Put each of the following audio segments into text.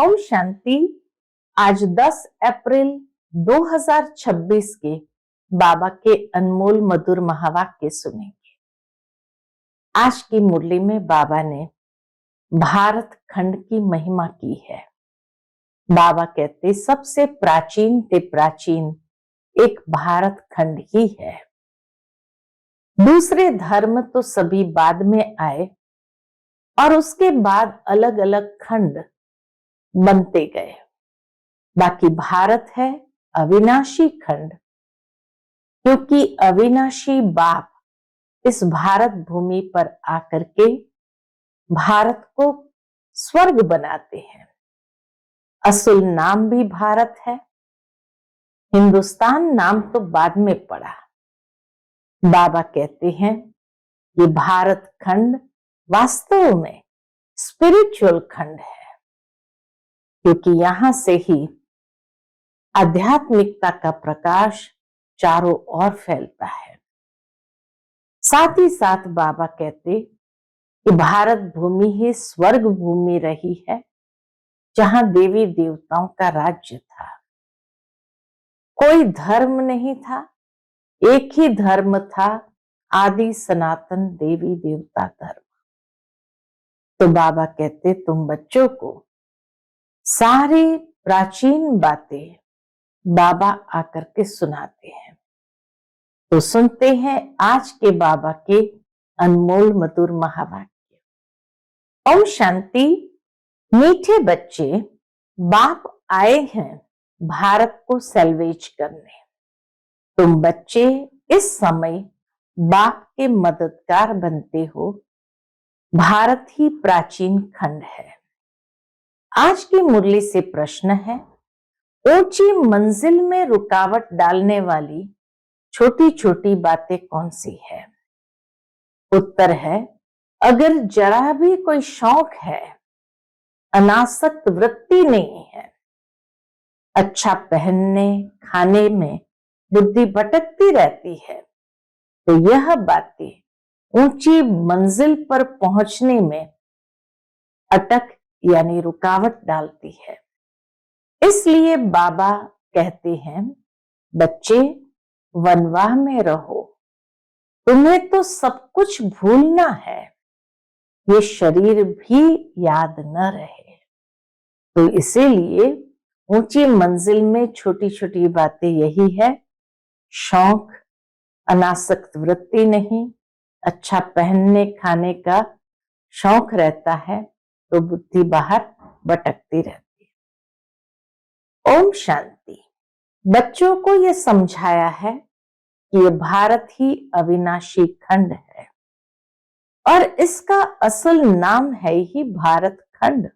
ओम शांति। आज 10 अप्रैल 2026 के बाबा के अनमोल मधुर महावाक्य सुनेंगे। आज की मुरली में बाबा ने भारत खंड की महिमा की है। बाबा कहते सबसे प्राचीन ते प्राचीन एक भारत खंड ही है। दूसरे धर्म तो सभी बाद में आए और उसके बाद अलग अलग खंड बनते गए। बाकी भारत है अविनाशी खंड, क्योंकि अविनाशी बाप इस भारत भूमि पर आकर के भारत को स्वर्ग बनाते हैं। असुल नाम भी भारत है, हिंदुस्तान नाम तो बाद में पड़ा। बाबा कहते हैं कि भारत खंड वास्तव में स्पिरिचुअल खंड है, क्योंकि यहां से ही आध्यात्मिकता का प्रकाश चारों ओर फैलता है। साथ ही साथ बाबा कहते कि भारत भूमि ही स्वर्ग भूमि रही है, जहां देवी देवताओं का राज्य था। कोई धर्म नहीं था, एक ही धर्म था, आदि सनातन देवी देवता धर्म। तो बाबा कहते तुम बच्चों को सारी प्राचीन बातें बाबा आकर के सुनाते हैं। तो सुनते हैं आज के बाबा के अनमोल मधुर महावाक्य। ओम शांति। मीठे बच्चे, बाप आए हैं भारत को सैल्वेज करने। तुम बच्चे इस समय बाप के मददगार बनते हो। भारत ही प्राचीन खंड है। आज की मुरली से प्रश्न है, ऊंची मंजिल में रुकावट डालने वाली छोटी छोटी बातें कौन सी है? उत्तर है, अगर जरा भी कोई शौक है, अनासक्त वृत्ति नहीं है, अच्छा पहनने खाने में बुद्धि भटकती रहती है, तो यह बातें ऊंची मंजिल पर पहुंचने में अटक यानी रुकावट डालती है। इसलिए बाबा कहते हैं, बच्चे वनवाह में रहो, तुम्हें तो सब कुछ भूलना है, ये शरीर भी याद न रहे। तो इसीलिए ऊंची मंजिल में छोटी छोटी बातें यही है, शौक, अनासक्त वृत्ति नहीं, अच्छा पहनने खाने का शौक रहता है तो बुद्धि बाहर भटकती रहती है। ओम शांति। बच्चों को यह समझाया है कि यह भारत ही अविनाशी खंड है और इसका असल नाम है ही भारत खंड।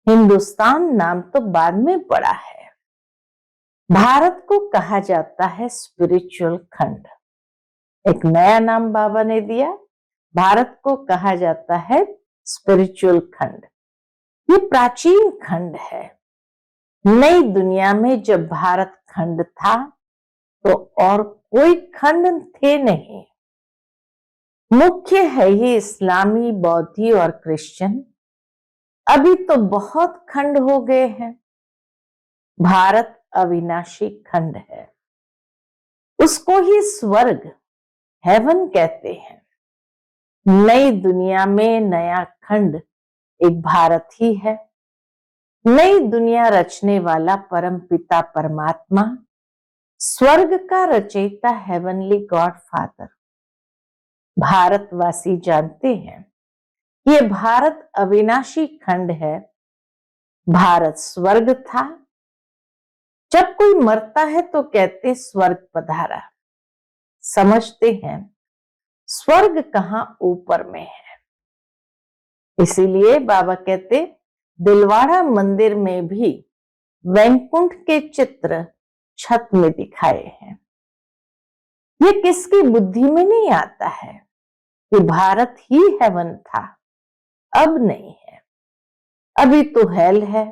हिंदुस्तान नाम तो बाद में पड़ा है। भारत को कहा जाता है स्पिरिचुअल खंड। एक नया नाम बाबा ने दिया, भारत को कहा जाता है स्पिरिचुअल खंड। ये प्राचीन खंड है। नई दुनिया में जब भारत खंड था तो और कोई खंड थे नहीं। मुख्य है ये इस्लामी, बौद्धि और क्रिश्चियन। अभी तो बहुत खंड हो गए हैं। भारत अविनाशी खंड है, उसको ही स्वर्ग, हेवन कहते हैं। नई दुनिया में नया खंड एक भारत ही है। नई दुनिया रचने वाला परम पिता परमात्मा, स्वर्ग का रचयिता हेवनली गॉड फादर। भारतवासी जानते हैं ये भारत अविनाशी खंड है। भारत स्वर्ग था। जब कोई मरता है तो कहते स्वर्ग पधारा। समझते हैं स्वर्ग कहां ऊपर में है। इसीलिए बाबा कहते दिलवाड़ा मंदिर में भी वैकुंठ के चित्र छत में दिखाए हैं। ये किसकी बुद्धि में नहीं आता है कि भारत ही हेवन था, अब नहीं है। अभी तो हेल है,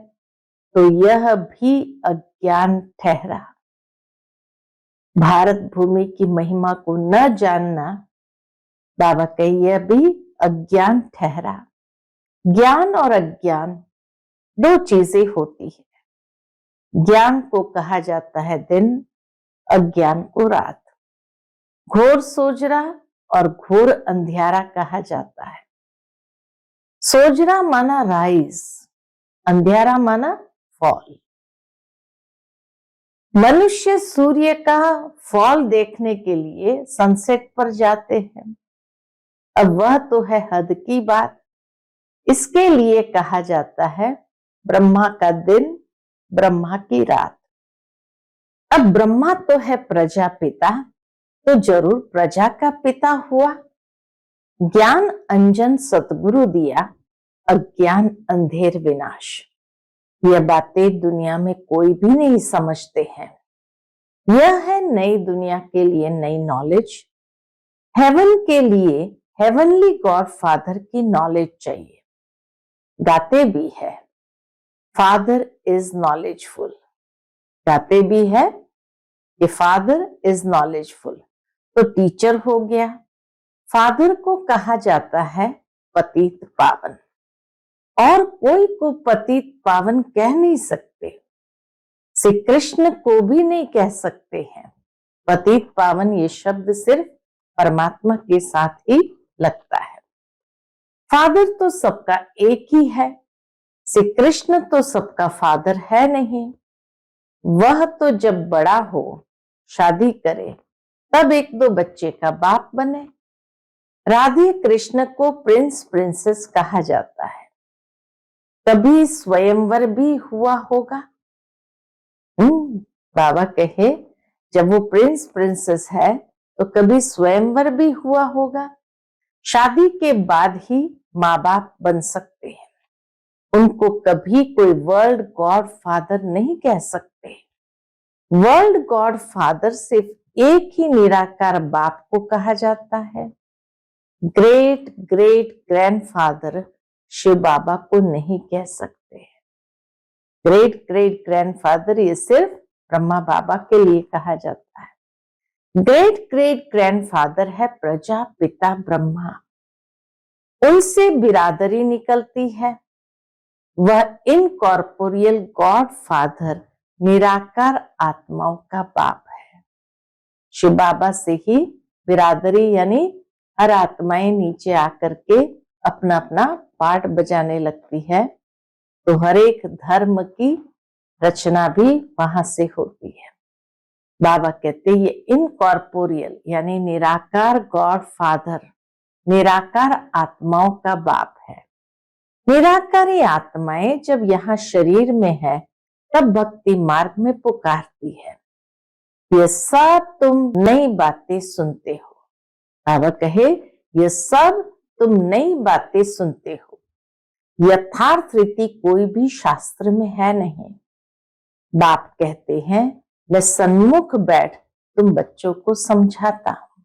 तो यह भी अज्ञान ठहरा। भारत भूमि की महिमा को न जानना, बाबा कही, यह भी अज्ञान ठहरा। ज्ञान और अज्ञान दो चीजें होती है। ज्ञान को कहा जाता है दिन, अज्ञान को रात। घोर सोजरा और घोर अंधियारा कहा जाता है। सोजरा माना राइज, अंधियारा माना फॉल। मनुष्य सूर्य का फॉल देखने के लिए सनसेट पर जाते हैं। अब वह तो है हद की बात। इसके लिए कहा जाता है ब्रह्मा का दिन, ब्रह्मा की रात। अब ब्रह्मा तो है प्रजापिता, तो जरूर प्रजा का पिता हुआ। ज्ञान अंजन सतगुरु दिया, अज्ञान अंधेर विनाश। यह बातें दुनिया में कोई भी नहीं समझते हैं। यह है नई दुनिया के लिए नई नॉलेज। हेवन के लिए हेवनली गॉड फादर की नॉलेज चाहिए। गाते भी है फादर इज नॉलेजफुल, गाते भी है कि फादर इज नॉलेजफुल। तो टीचर हो गया। फादर को कहा जाता है पतित पावन, और कोई को पतित पावन कह नहीं सकते। श्री कृष्ण को भी नहीं कह सकते हैं। पतित पावन ये शब्द सिर्फ परमात्मा के साथ ही लगता है। फादर तो सबका एक ही है। श्री कृष्ण तो सबका फादर है नहीं। वह तो जब बड़ा हो, शादी करे, तब एक दो बच्चे का बाप बने। राधे कृष्ण को प्रिंस प्रिंसेस कहा जाता है। कभी स्वयंवर भी हुआ होगा। बाबा कहे जब वो प्रिंस प्रिंसेस है तो कभी स्वयंवर भी हुआ होगा। शादी के बाद ही माँ बाप बन सकते हैं। उनको कभी कोई वर्ल्ड गॉड फादर नहीं कह सकते। वर्ल्ड गॉड फादर सिर्फ एक ही निराकार बाप को कहा जाता है। ग्रेट ग्रेट ग्रैंडफादर शिव बाबा को नहीं कह सकते। ग्रेट ग्रेट ग्रैंडफादर ये सिर्फ ब्रह्मा बाबा के लिए कहा जाता है। ग्रेट ग्रेट ग्रैंडफादर है प्रजापिता ब्रह्मा। उनसे बिरादरी निकलती है। वह इनकॉर्पोरियल गॉड फादर निराकार आत्माओं का बाप है। शिव बाबा से ही बिरादरी, यानी हर आत्माएं नीचे आकर के अपना अपना पार्ट बजाने लगती है। तो हर एक धर्म की रचना भी वहां से होती है। बाबा कहते ये इनकॉर्पोरियल यानी निराकार गॉड फादर निराकार आत्माओं का बाप है। निराकारी आत्माएं जब यहाँ शरीर में है तब भक्ति मार्ग में पुकारती है, ये सब तुम नई बातें सुनते हो। बाबा कहे ये सब तुम नई बातें सुनते हो। यथार्थ रीति कोई भी शास्त्र में है नहीं। बाप कहते हैं मैं सन्मुख बैठ तुम बच्चों को समझाता हूं।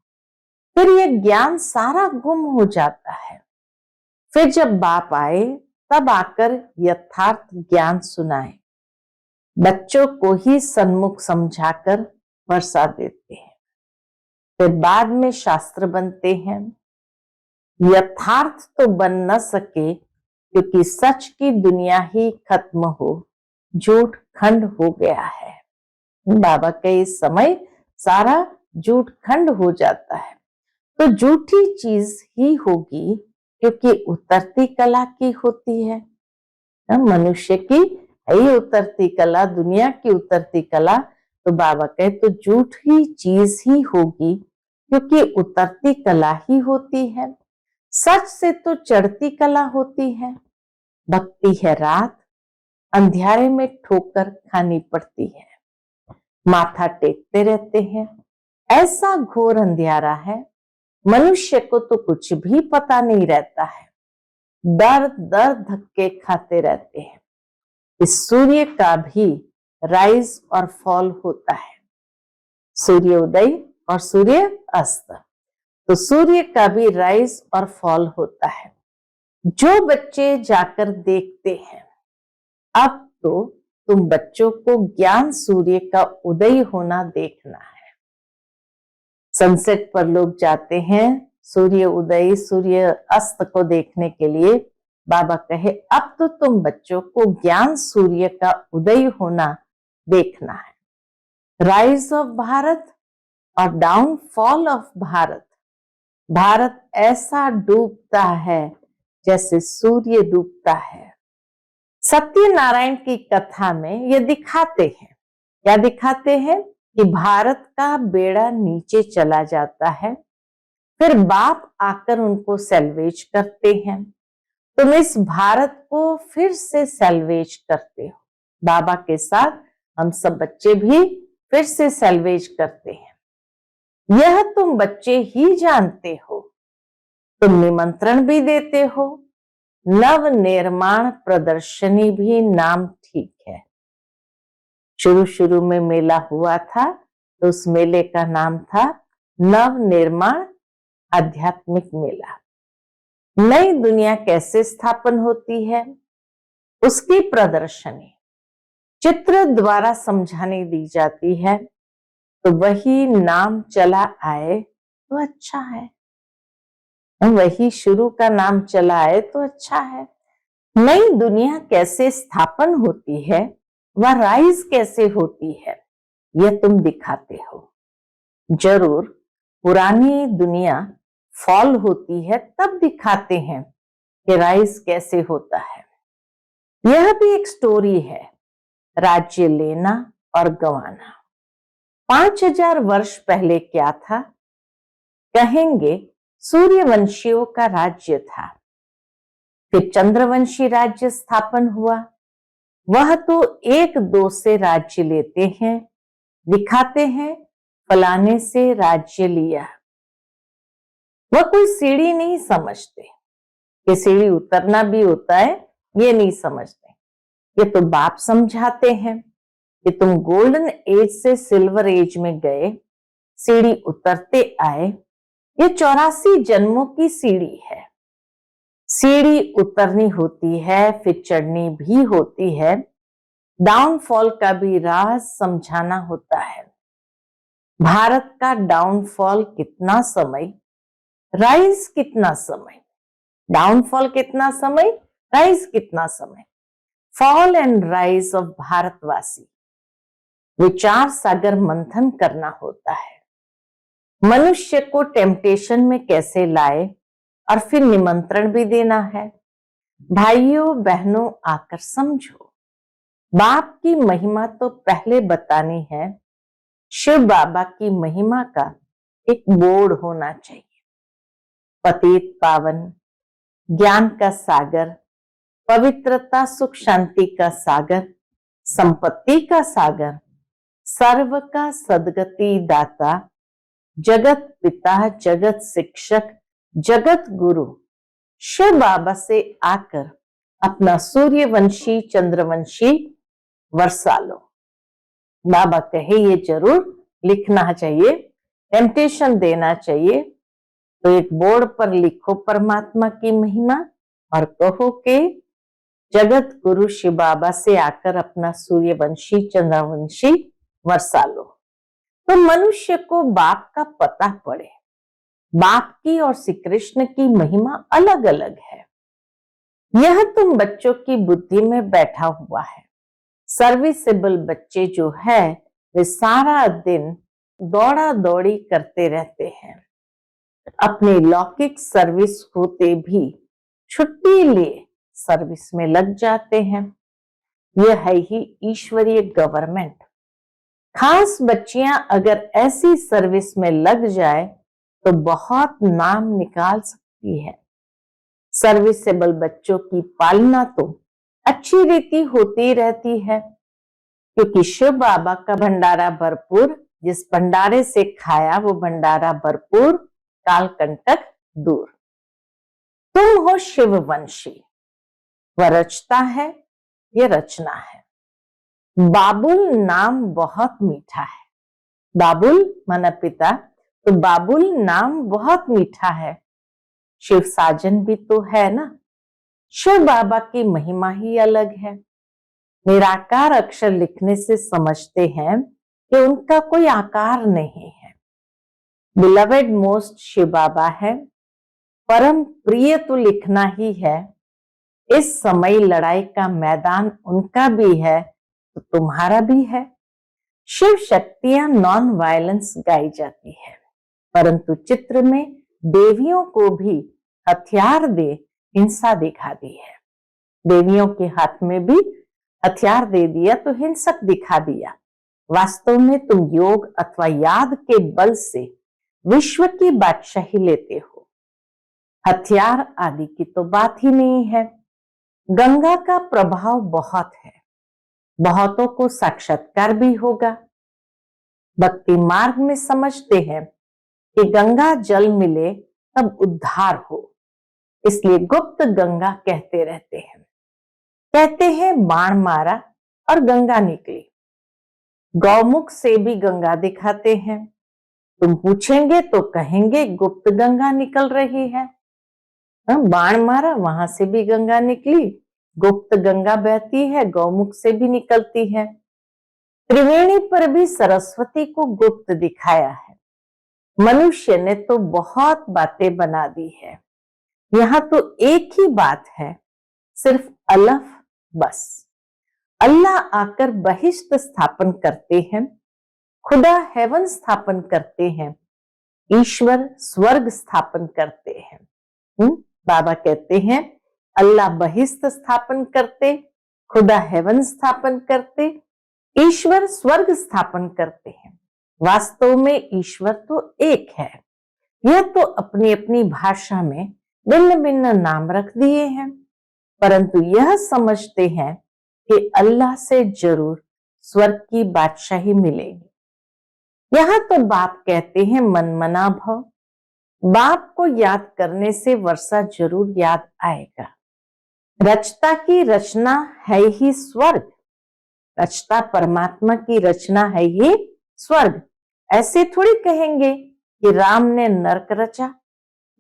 फिर यह ज्ञान सारा गुम हो जाता है। फिर जब बाप आए तब आकर यथार्थ ज्ञान सुनाए। बच्चों को ही सन्मुख समझाकर वर्षा देते हैं। फिर बाद में शास्त्र बनते हैं। यथार्थ तो बन न सके क्योंकि सच की दुनिया ही खत्म हो, झूठ खंड हो गया है। बाबा के इस समय सारा झूठ खंड हो जाता है। तो झूठी चीज ही होगी क्योंकि उतरती कला की होती है। मनुष्य की है उतरती कला, दुनिया की उतरती कला। तो बाबा कहे तो झूठी चीज ही होगी क्योंकि उतरती कला ही होती है। सच से तो चढ़ती कला होती है। भक्ति है रात, अंधियारे में ठोकर खानी पड़ती है। माथा टेकते रहते हैं। ऐसा घोर अंधियारा है, मनुष्य को तो कुछ भी पता नहीं रहता है। दर दर धक्के खाते रहते हैं। इस सूर्य का भी राइज और फॉल होता है, सूर्य उदय और सूर्य अस्त। तो सूर्य का भी राइज और फॉल होता है। जो बच्चे जाकर देखते हैं, अब तो तुम बच्चों को ज्ञान सूर्य का उदय होना देखना है। सनसेट पर लोग जाते हैं सूर्य उदय सूर्य अस्त को देखने के लिए। बाबा कहे, अब तो तुम बच्चों को ज्ञान सूर्य का उदय होना देखना है। राइज ऑफ भारत और डाउनफॉल ऑफ भारत। भारत ऐसा डूबता है जैसे सूर्य डूबता है। सत्यनारायण की कथा में ये दिखाते हैं, क्या दिखाते हैं कि भारत का बेड़ा नीचे चला जाता है, फिर बाप आकर उनको सैल्वेज करते हैं। तुम इस भारत को फिर से सैल्वेज करते हो। बाबा के साथ हम सब बच्चे भी फिर से सैल्वेज करते हैं। यह तुम बच्चे ही जानते हो। तुम निमंत्रण भी देते हो। नव निर्माण प्रदर्शनी भी नाम ठीक है। शुरू शुरू में मेला हुआ था तो उस मेले का नाम था नव निर्माण आध्यात्मिक मेला। नई दुनिया कैसे स्थापन होती है उसकी प्रदर्शनी चित्र द्वारा समझाने दी जाती है, तो वही नाम चला आए तो अच्छा है, वही शुरू का नाम चला आए तो अच्छा है। नई दुनिया कैसे स्थापन होती है, वह राइज कैसे होती है, यह तुम दिखाते हो। जरूर पुरानी दुनिया फॉल होती है तब दिखाते हैं कि राइज कैसे होता है। यह भी एक स्टोरी है, राज्य लेना और गंवाना। 5000 वर्ष पहले क्या था? कहेंगे सूर्यवंशियों का राज्य था, फिर चंद्रवंशी राज्य स्थापन हुआ। वह तो एक दो से राज्य लेते हैं, दिखाते हैं फलाने से राज्य लिया। वह कोई सीढ़ी नहीं समझते कि सीढ़ी उतरना भी होता है, ये नहीं समझते। ये तो बाप समझाते हैं कि तुम गोल्डन एज से सिल्वर एज में गए, सीढ़ी उतरते आए। ये 84 जन्मों की सीढ़ी है। सीढ़ी उतरनी होती है, फिर चढ़नी भी होती है। डाउनफॉल का भी राज समझाना होता है। भारत का डाउनफॉल कितना समय, राइज कितना समय। डाउनफॉल कितना समय, राइज कितना समय। फॉल एंड राइज ऑफ भारतवासी। विचार सागर मंथन करना होता है। मनुष्य को टेम्पटेशन में कैसे लाए और फिर निमंत्रण भी देना है। भाइयों बहनों आकर समझो। बाप की महिमा तो पहले बतानी है। शिव बाबा की महिमा का एक बोर्ड होना चाहिए। पतित पावन, ज्ञान का सागर, पवित्रता सुख शांति का सागर, संपत्ति का सागर, सर्व का सदगति दाता, जगत पिता, जगत शिक्षक, जगत गुरु शिव बाबा से आकर अपना सूर्यवंशी चंद्रवंशी वर्षा लो। बाबा कहे ये जरूर लिखना चाहिए, टेम्पटेशन देना चाहिए। तो एक बोर्ड पर लिखो परमात्मा की महिमा और कहो कि जगत गुरु शिव बाबा से आकर अपना सूर्यवंशी चंद्रवंशी वर्षा लो। तो मनुष्य को बाप का पता पड़े। बाप की और श्री कृष्ण की महिमा अलग अलग है। यह तुम बच्चों की बुद्धि में बैठा हुआ है। सर्विसेबल बच्चे जो है वे सारा दिन दौड़ा दौड़ी करते रहते हैं। अपनी लौकिक सर्विस होते भी छुट्टी लिए सर्विस में लग जाते हैं। यह है ही ईश्वरीय गवर्नमेंट। खास बच्चियां अगर ऐसी सर्विस में लग जाए तो बहुत नाम निकाल सकती है। सर्विसेबल बच्चों की पालना तो अच्छी रीति होती रहती है, क्योंकि शिव बाबा का भंडारा भरपूर, जिस भंडारे से खाया वो भंडारा भरपूर, काल कंटक दूर। तुम हो शिववंशी। वह रचता है, ये रचना है। बाबुल नाम बहुत मीठा है। बाबुल माना पिता, तो बाबुल नाम बहुत मीठा है। शिव साजन भी तो है ना। शिव बाबा की महिमा ही अलग है। निराकार अक्षर लिखने से समझते हैं कि उनका कोई आकार नहीं है। बिलवेड मोस्ट शिव बाबा है। परम प्रिय तो लिखना ही है इस समय लड़ाई का मैदान उनका भी है तो तुम्हारा भी है। शिव शक्तियां नॉन वायलेंस गाई जाती है, परंतु चित्र में देवियों को भी हथियार दे हिंसा दिखा दी है। देवियों के हाथ में भी हथियार दे दिया तो हिंसक दिखा दिया। वास्तव में तुम योग अथवा याद के बल से विश्व की बादशाही लेते हो। हथियार आदि की तो बात ही नहीं है। गंगा का प्रभाव बहुत है, बहुतों को साक्षात्कार भी होगा। भक्ति मार्ग में समझते हैं कि गंगा जल मिले तब उद्धार हो, इसलिए गुप्त गंगा कहते रहते हैं। कहते हैं बाण मारा और गंगा निकली। गौमुख से भी गंगा दिखाते हैं। तुम पूछेंगे तो कहेंगे गुप्त गंगा निकल रही है। बाण मारा, वहां से भी गंगा निकली, गुप्त गंगा बहती है, गौमुख से भी निकलती है। त्रिवेणी पर भी सरस्वती को गुप्त दिखाया है। मनुष्य ने तो बहुत बातें बना दी है। यहाँ तो एक ही बात है, सिर्फ अलफ बस। अल्लाह आकर बहिष्ट स्थापन करते हैं, खुदा हेवन स्थापन करते हैं, ईश्वर स्वर्ग स्थापन करते हैं। बाबा कहते हैं अल्लाह बहिष्ट स्थापन करते, खुदा हेवन स्थापन करते, ईश्वर स्वर्ग स्थापन करते हैं। वास्तव में ईश्वर तो एक है। यह तो अपनी अपनी भाषा में भिन्न भिन्न नाम रख दिए हैं, परंतु यह समझते हैं कि अल्लाह से जरूर स्वर्ग की बादशाही मिलेगी। यहां तो बाप कहते हैं मन मना भव। बाप को याद करने से वर्षा जरूर याद आएगा। रचता की रचना है ही स्वर्ग, रचता परमात्मा की रचना है ही स्वर्ग। ऐसे थोड़ी कहेंगे कि राम ने नरक रचा।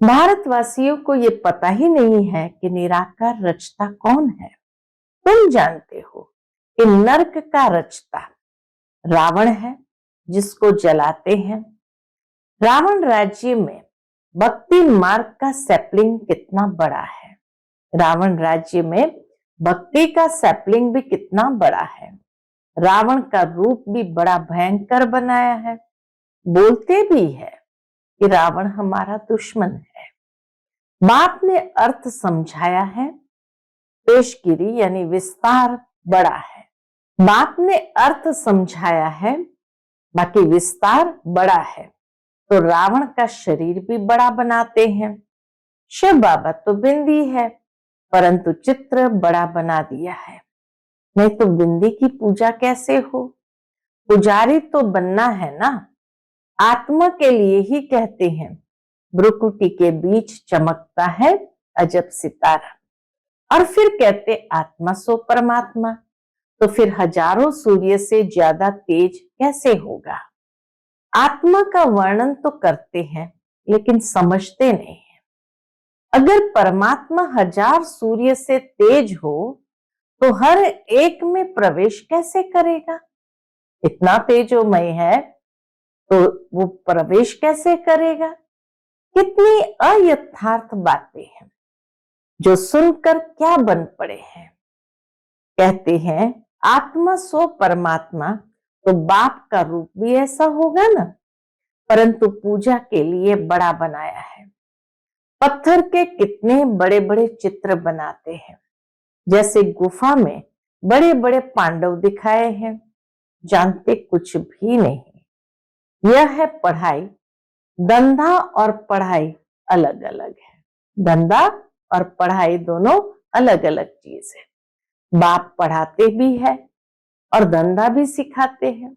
भारतवासियों को ये पता ही नहीं है कि निराकार रचता कौन है। तुम जानते हो कि नरक का रचता रावण है, जिसको जलाते हैं। रावण राज्य में भक्ति मार्ग का सैपलिंग कितना बड़ा है। रावण राज्य में भक्ति का सैपलिंग भी कितना बड़ा है। रावण का रूप भी बड़ा भयंकर बनाया है। बोलते भी है कि रावण हमारा दुश्मन है। बाप ने अर्थ समझाया है, पेशगिरी यानी विस्तार बड़ा है। बाप ने अर्थ समझाया है, बाकी विस्तार बड़ा है। तो रावण का शरीर भी बड़ा बनाते हैं। शिव बाबा तो बिंदी है, परंतु चित्र बड़ा बना दिया है। नहीं तो बिंदी की पूजा कैसे हो। पुजारी तो बनना है ना। आत्मा के लिए ही कहते हैं भ्रुकुटी के बीच चमकता है अजब सितारा। और फिर कहते आत्मा सो परमात्मा, तो फिर हजारों सूर्य से ज्यादा तेज कैसे होगा। आत्मा का वर्णन तो करते हैं लेकिन समझते नहीं है। अगर परमात्मा 1000 सूर्य से तेज हो तो हर एक में प्रवेश कैसे करेगा। इतना तेजोमय है तो वो प्रवेश कैसे करेगा। कितनी अयथार्थ बातें हैं जो सुनकर क्या बन पड़े हैं। कहते हैं आत्मा सो परमात्मा, तो बाप का रूप भी ऐसा होगा ना। परंतु पूजा के लिए बड़ा बनाया है। पत्थर के कितने बड़े बड़े चित्र बनाते हैं। जैसे गुफा में बड़े बड़े पांडव दिखाए हैं, जानते कुछ भी नहीं। यह है पढ़ाई। धंधा और पढ़ाई अलग अलग है। धंधा और पढ़ाई दोनों अलग अलग चीज है। बाप पढ़ाते भी है और धंधा भी सिखाते हैं।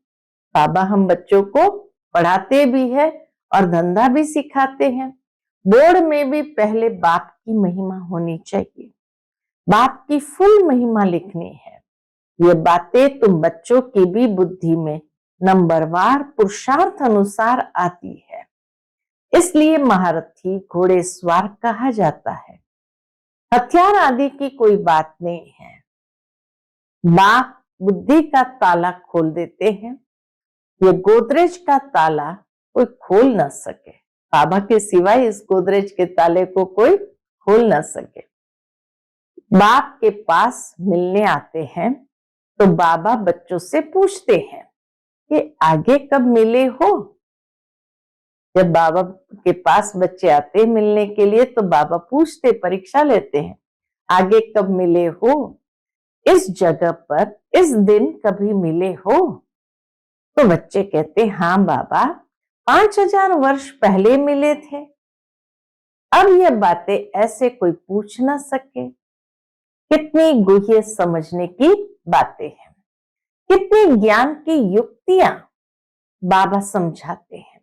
बाबा हम बच्चों को पढ़ाते भी है और धंधा भी सिखाते हैं। बोर्ड में भी पहले बाप की महिमा होनी चाहिए। बाप की फुल महिमा लिखनी है। ये बातें तुम बच्चों की भी बुद्धि में नंबरवार पुरुषार्थ अनुसार आती है। इसलिए महारथी घोड़ेसवार कहा जाता है। हथियार आदि की कोई बात नहीं है। बाप बुद्धि का ताला खोल देते हैं। ये गोदरेज का ताला कोई खोल ना सके। बाबा के सिवाय इस गोदरेज के ताले को कोई खोल ना सके। बाप के पास मिलने आते हैं तो बाबा बच्चों से पूछते हैं कि आगे कब मिले हो। जब बाबा के पास बच्चे आते हैं मिलने के लिए तो बाबा पूछते, परीक्षा लेते हैं, आगे कब मिले हो, इस जगह पर इस दिन कभी मिले हो। तो बच्चे कहते, हाँ बाबा 5000 वर्ष पहले मिले थे। अब ये बातें ऐसे कोई पूछ ना सके। कितनी गुह्य समझने की बातें हैं, कितनी ज्ञान की युक्तियां बाबा समझाते हैं,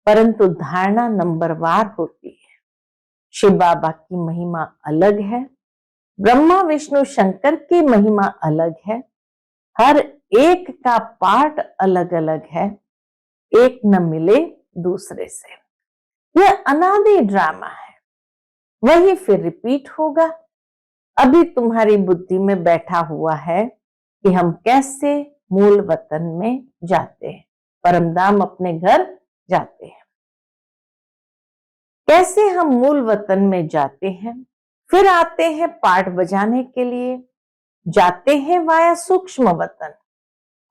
परंतु धारणा नंबरवार होती है। शिव बाबा की महिमा अलग है, ब्रह्मा विष्णु शंकर की महिमा अलग है, हर एक का पार्ट अलग अलग है, एक न मिले दूसरे से। यह अनादि ड्रामा है, वही फिर रिपीट होगा। अभी तुम्हारी बुद्धि में बैठा हुआ है कि हम कैसे मूल वतन में जाते हैं, परमधाम अपने घर जाते हैं। कैसे हम मूल वतन में जाते हैं, फिर आते हैं पाठ बजाने के लिए, जाते हैं वाया सूक्ष्म वतन।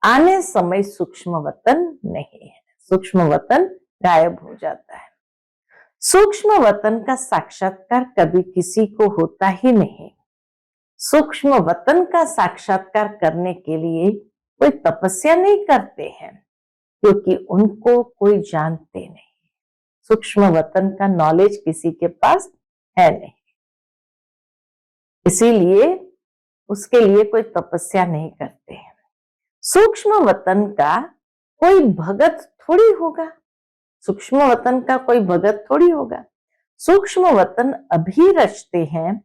आने समय सूक्ष्म वतन नहीं है, सूक्ष्म वतन गायब हो जाता है। सूक्ष्म वतन का साक्षात्कार कभी किसी को होता ही नहीं। सूक्ष्म वतन का साक्षात्कार करने के लिए कोई तपस्या नहीं करते हैं, क्योंकि उनको कोई जानते नहीं। सूक्ष्म वतन का नॉलेज किसी के पास है नहीं, इसीलिए उसके लिए कोई तपस्या नहीं करते हैं। सूक्ष्म वतन का कोई भगत थोड़ी होगा, सूक्ष्म वतन का कोई भगत थोड़ी होगा। सूक्ष्म वतन अभी रचते हैं,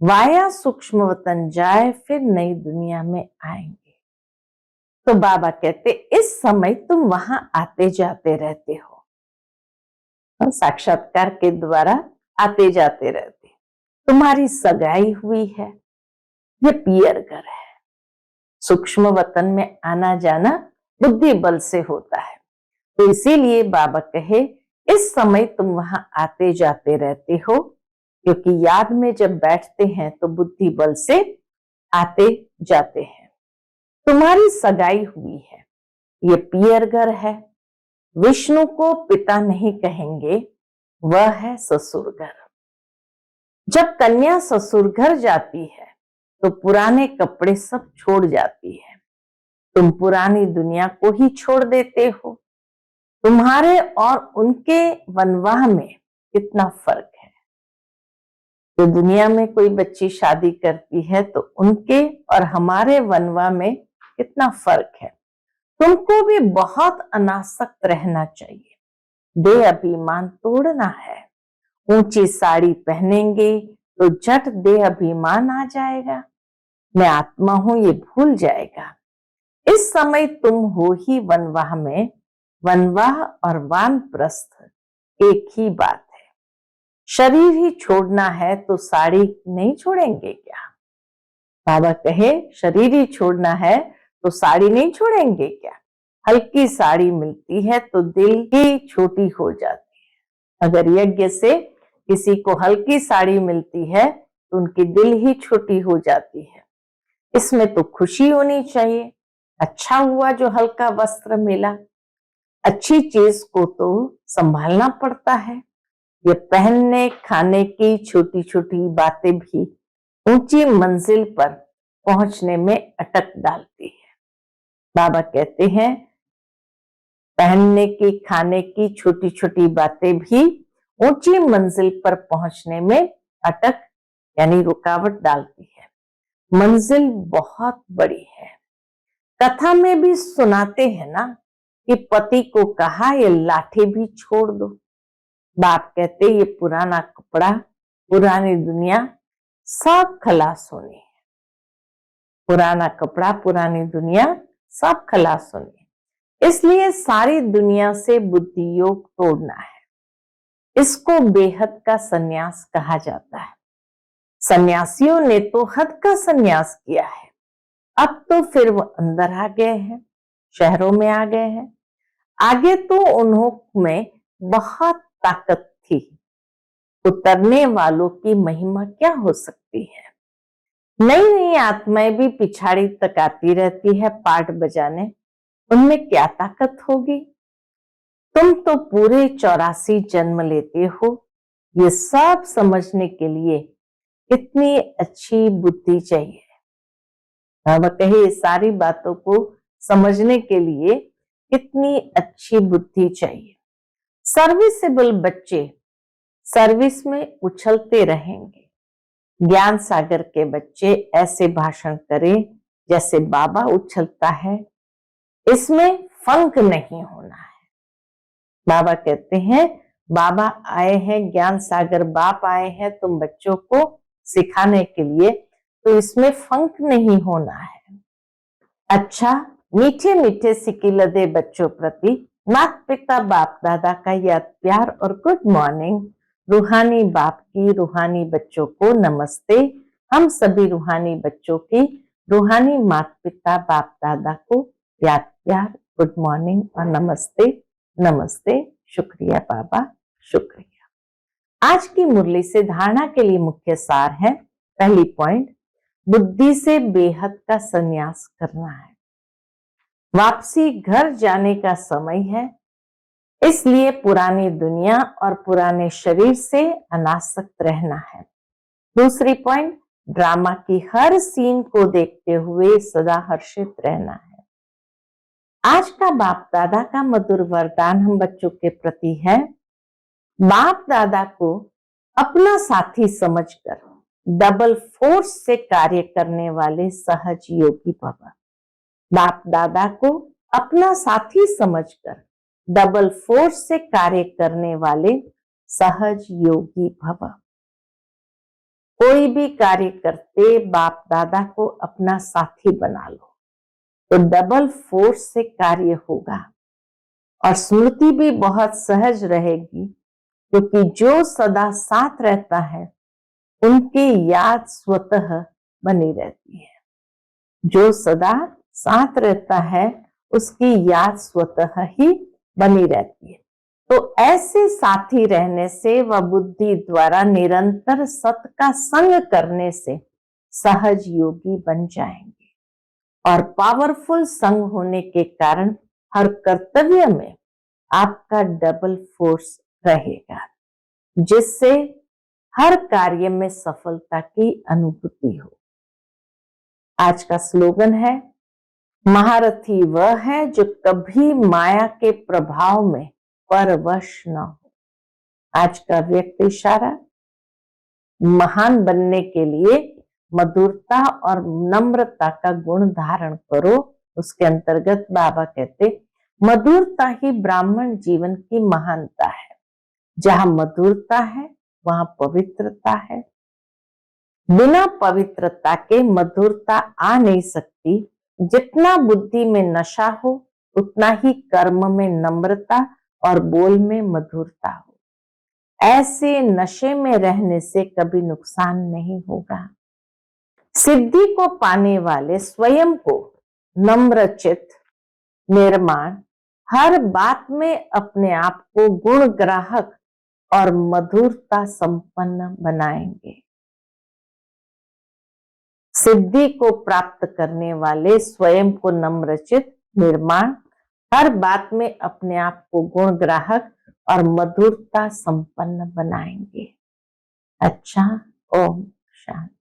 वाया सूक्ष्म वतन जाए फिर नई दुनिया में आएंगे। तो बाबा कहते, इस समय तुम वहां आते जाते रहते हो, साक्षात्कार के द्वारा आते जाते रहते। तुम्हारी सगाई हुई है, ये पियर घर है। सूक्ष्म वतन में आना जाना बुद्धि बल से होता है, तो इसीलिए बाबा कहे इस समय तुम वहां आते जाते रहते हो, क्योंकि याद में जब बैठते हैं तो बुद्धि बल से आते जाते हैं। तुम्हारी सगाई हुई है, ये पियर घर है। विष्णु को पिता नहीं कहेंगे, वह है ससुर घर। जब कन्या ससुर घर जाती है तो पुराने कपड़े सब छोड़ जाती है। तुम पुरानी दुनिया को ही छोड़ देते हो। तुम्हारे और उनके वनवाह में कितना फर्क है। तो दुनिया में कोई बच्ची शादी करती है तो उनके और हमारे वनवाह में कितना फर्क है। तुमको भी बहुत अनासक्त रहना चाहिए, देह अभिमान तोड़ना है। ऊंची साड़ी पहनेंगे तो झट देह अभिमान आ जाएगा, मैं आत्मा हूं ये भूल जाएगा। इस समय तुम हो ही वनवाह में, वनवाह और वानप्रस्थ एक ही बात है। शरीर ही छोड़ना है तो साड़ी नहीं छोड़ेंगे क्या? बाबा कहे शरीर ही छोड़ना है तो साड़ी नहीं छोड़ेंगे क्या? हल्की साड़ी मिलती है तो दिल ही छोटी हो जाती है। अगर यज्ञ से किसी को हल्की साड़ी मिलती है तो उनकी दिल ही छोटी हो जाती है। इसमें तो खुशी होनी चाहिए, अच्छा हुआ जो हल्का वस्त्र मिला। अच्छी चीज को तो संभालना पड़ता है। ये पहनने खाने की छोटी छोटी बातें भी ऊंची मंजिल पर पहुंचने में अटक डालती है। बाबा कहते हैं पहनने की खाने की छोटी छोटी बातें भी ऊंची मंजिल पर पहुंचने में अटक यानी रुकावट डालती है। मंजिल बहुत बड़ी है। कथा में भी सुनाते हैं ना कि पति को कहा ये लाठी भी छोड़ दो। बाप कहते ये पुराना कपड़ा पुरानी दुनिया सब खलास होनी है। पुराना कपड़ा पुरानी दुनिया सब खलास होनी है। इसलिए सारी दुनिया से बुद्धि योग तोड़ना है। इसको बेहद का सन्यास कहा जाता है। सन्यासियों ने तो हद का सन्यास किया है। अब तो फिर वो अंदर आ गए हैं, शहरों में आ गए हैं। आगे तो उन्हों में बहुत ताकत थी। उतरने वालों की महिमा क्या हो सकती है। नई नई आत्माएं भी पिछाड़ी तक आती रहती है पाठ बजाने, उनमें क्या ताकत होगी? तुम तो पूरे 84 जन्म लेते हो। ये सब समझने के लिए कितनी अच्छी बुद्धि चाहिए। बाबा कहे इस सारी बातों को समझने के लिए कितनी अच्छी बुद्धि चाहिए। सर्विसेबल बच्चे सर्विस में उछलते रहेंगे। ज्ञान सागर के बच्चे ऐसे भाषण करें जैसे बाबा उछलता है, इसमें फंक नहीं होना है। बाबा कहते हैं बाबा आए हैं, ज्ञान सागर बाप आए हैं तुम बच्चों को सिखाने के लिए, तो इसमें फंक नहीं होना है। अच्छा, मीठे मीठे सिकिलदे बच्चों प्रति माता पिता बाप दादा का याद प्यार और गुड मॉर्निंग। रूहानी बाप की रूहानी बच्चों को नमस्ते। हम सभी रूहानी बच्चों की रूहानी माता पिता बाप दादा को याद प्यार गुड मॉर्निंग और नमस्ते। नमस्ते, शुक्रिया बाबा, शुक्रिया। आज की मुरली से धारणा के लिए मुख्य सार है। पहली पॉइंट, बुद्धि से बेहद का संन्यास करना है। वापसी घर जाने का समय है, इसलिए पुरानी दुनिया और पुराने शरीर से अनासक्त रहना है। दूसरी पॉइंट, ड्रामा की हर सीन को देखते हुए सदा हर्षित रहना है। आज का बाप दादा का मधुर वरदान हम बच्चों के प्रति है, बाप दादा को अपना साथी समझकर डबल फोर्स से कार्य करने वाले सहज योगी भव। बाप दादा को अपना साथी समझकर डबल फोर्स से कार्य करने वाले सहज योगी भव। कोई भी कार्य करते बाप दादा को अपना साथी बना लो तो डबल फोर्स से कार्य होगा और स्मृति भी बहुत सहज रहेगी, क्योंकि जो सदा साथ रहता है उनकी याद स्वतः बनी रहती है। जो सदा साथ रहता है उसकी याद स्वतः ही बनी रहती है। तो ऐसे साथी रहने से व बुद्धि द्वारा निरंतर सत का संग करने से सहज योगी बन जाएंगे और पावरफुल संग होने के कारण हर कर्तव्य में आपका डबल फोर्स रहेगा, जिससे हर कार्य में सफलता की अनुभूति हो। आज का स्लोगन है, महारथी वह है जो कभी माया के प्रभाव में परवश न हो। आज का व्यक्त इशारा, महान बनने के लिए मधुरता और नम्रता का गुण धारण करो। उसके अंतर्गत बाबा कहते मधुरता ही ब्राह्मण जीवन की महानता है। जहां मधुरता है वहां पवित्रता है। बिना पवित्रता के मधुरता आ नहीं सकती। जितना बुद्धि में नशा हो उतना ही कर्म में नम्रता और बोल में मधुरता हो। ऐसे नशे में रहने से कभी नुकसान नहीं होगा। सिद्धि को पाने वाले स्वयं को नम्रचित, निर्माण, हर बात में अपने आप को गुण ग्राहक और मधुरता संपन्न बनाएंगे। सिद्धि को प्राप्त करने वाले स्वयं को नम्रचित, निर्माण, हर बात में अपने आप को गुण ग्राहक और मधुरता संपन्न बनाएंगे। अच्छा, ओम शांति।